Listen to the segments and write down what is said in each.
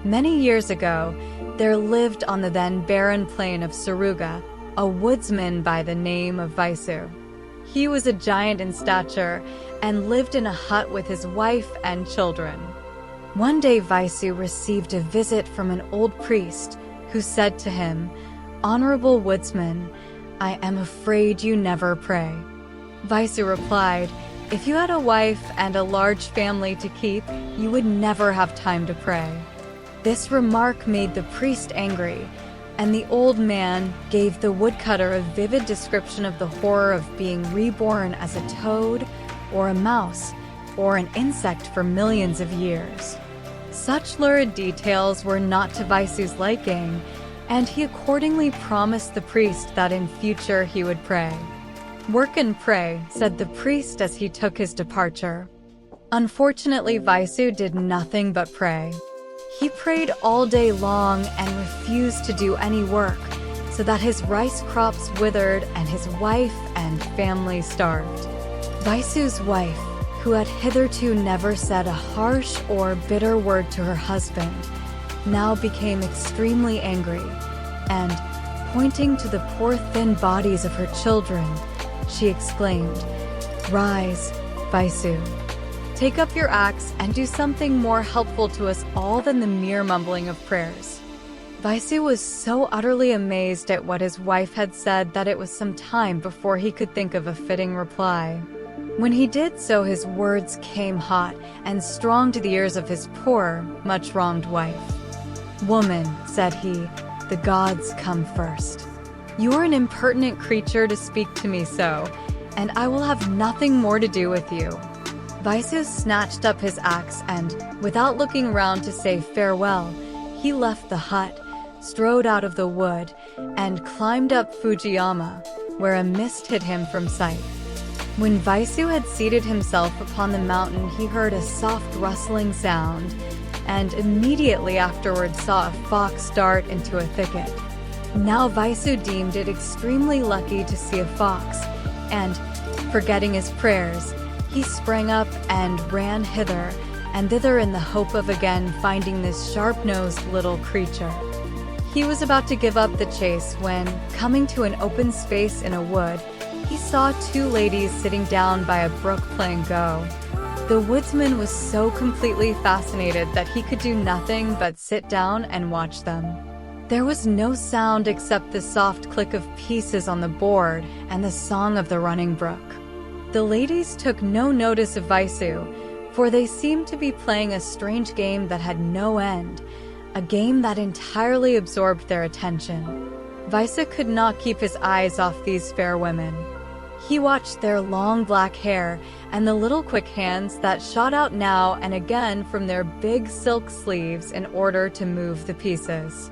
Many years ago, there lived on the then barren plain of Suruga a woodsman by the name of Visu. He was a giant in stature and lived in a hut with his wife and children. One day Visu received a visit from an old priest who said to him, "Honorable woodsman, I am afraid you never pray." Visu replied, "If you had a wife and a large family to keep, you would never have time to pray." This remark made the priest angry, and the old man gave the woodcutter a vivid description of the horror of being reborn as a toad or a mouse or an insect for millions of years. Such lurid details were not to Visu's liking, and he accordingly promised the priest that in future he would pray. "Work and pray," said the priest as he took his departure. Unfortunately, Visu did nothing but pray. He prayed all day long and refused to do any work, so that his rice crops withered and his wife and family starved. Visu's wife, who had hitherto never said a harsh or bitter word to her husband, now became extremely angry, and, pointing to the poor thin bodies of her children, she exclaimed, "Rise, Visu. Take up your axe and do something more helpful to us all than the mere mumbling of prayers." Visu was so utterly amazed at what his wife had said that it was some time before he could think of a fitting reply. When he did so, his words came hot and strong to the ears of his poor, much-wronged wife. "Woman," said he, "the gods come first. You are an impertinent creature to speak to me so, and I will have nothing more to do with you." Visu snatched up his axe and, without looking round to say farewell, he left the hut, strode out of the wood, and climbed up Fujiyama, where a mist hid him from sight. When Visu had seated himself upon the mountain, he heard a soft rustling sound, and immediately afterwards saw a fox dart into a thicket. Now Visu deemed it extremely lucky to see a fox, and, forgetting his prayers, he sprang up and ran hither and thither in the hope of again finding this sharp-nosed little creature. He was about to give up the chase when, coming to an open space in a wood, he saw two ladies sitting down by a brook playing Go. The woodsman was so completely fascinated that he could do nothing but sit down and watch them. There was no sound except the soft click of pieces on the board and the song of the running brook. The ladies took no notice of Visu, for they seemed to be playing a strange game that had no end, a game that entirely absorbed their attention. Visu could not keep his eyes off these fair women. He watched their long black hair and the little quick hands that shot out now and again from their big silk sleeves in order to move the pieces.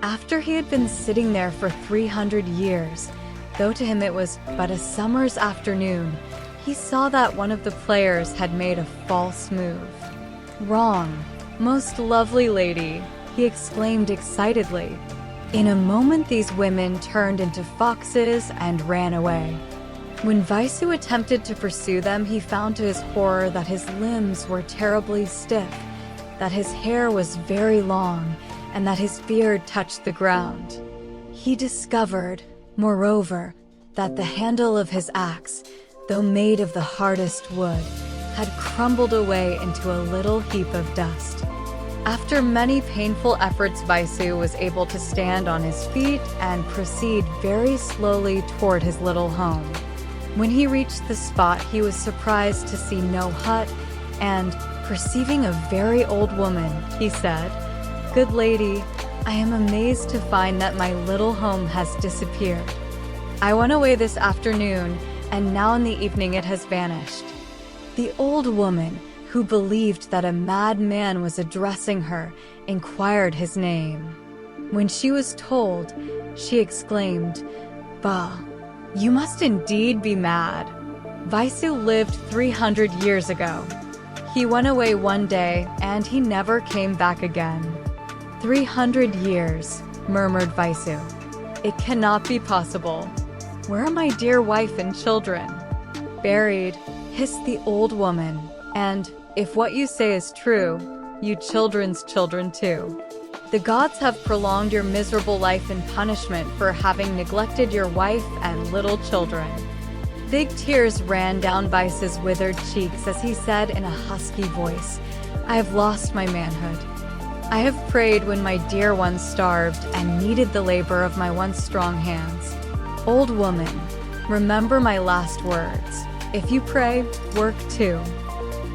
After he had been sitting there for 300 years, though to him it was but a summer's afternoon, he saw that one of the players had made a false move. "Wrong, most lovely lady," he exclaimed excitedly. In a moment these women turned into foxes and ran away. When Visu attempted to pursue them, he found to his horror that his limbs were terribly stiff, that his hair was very long, and that his beard touched the ground. He discovered, moreover, that the handle of his axe, though made of the hardest wood, had crumbled away into a little heap of dust. After many painful efforts, Visu was able to stand on his feet and proceed very slowly toward his little home. When he reached the spot, he was surprised to see no hut, and, perceiving a very old woman, he said, "Good lady, I am amazed to find that my little home has disappeared. I went away this afternoon, and now in the evening it has vanished." The old woman, who believed that a madman was addressing her, inquired his name. When she was told, she exclaimed, "Bah, you must indeed be mad. Visu lived 300 years ago. He went away one day, and he never came back again." 300 years, murmured Visu. "It cannot be possible. Where are my dear wife and children?" "Buried," hissed the old woman, "and, if what you say is true, you children's children too." The gods have prolonged your miserable life in punishment for having neglected your wife and little children." Big tears ran down Visu's withered cheeks as he said in a husky voice, "I have lost my manhood. I have prayed when my dear ones starved and needed the labor of my once strong hands. Old woman, remember my last words. If you pray, work too."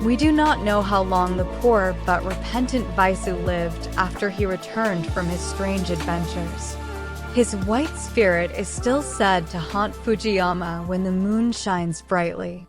We do not know how long the poor but repentant Visu lived after he returned from his strange adventures. His white spirit is still said to haunt Fujiyama when the moon shines brightly.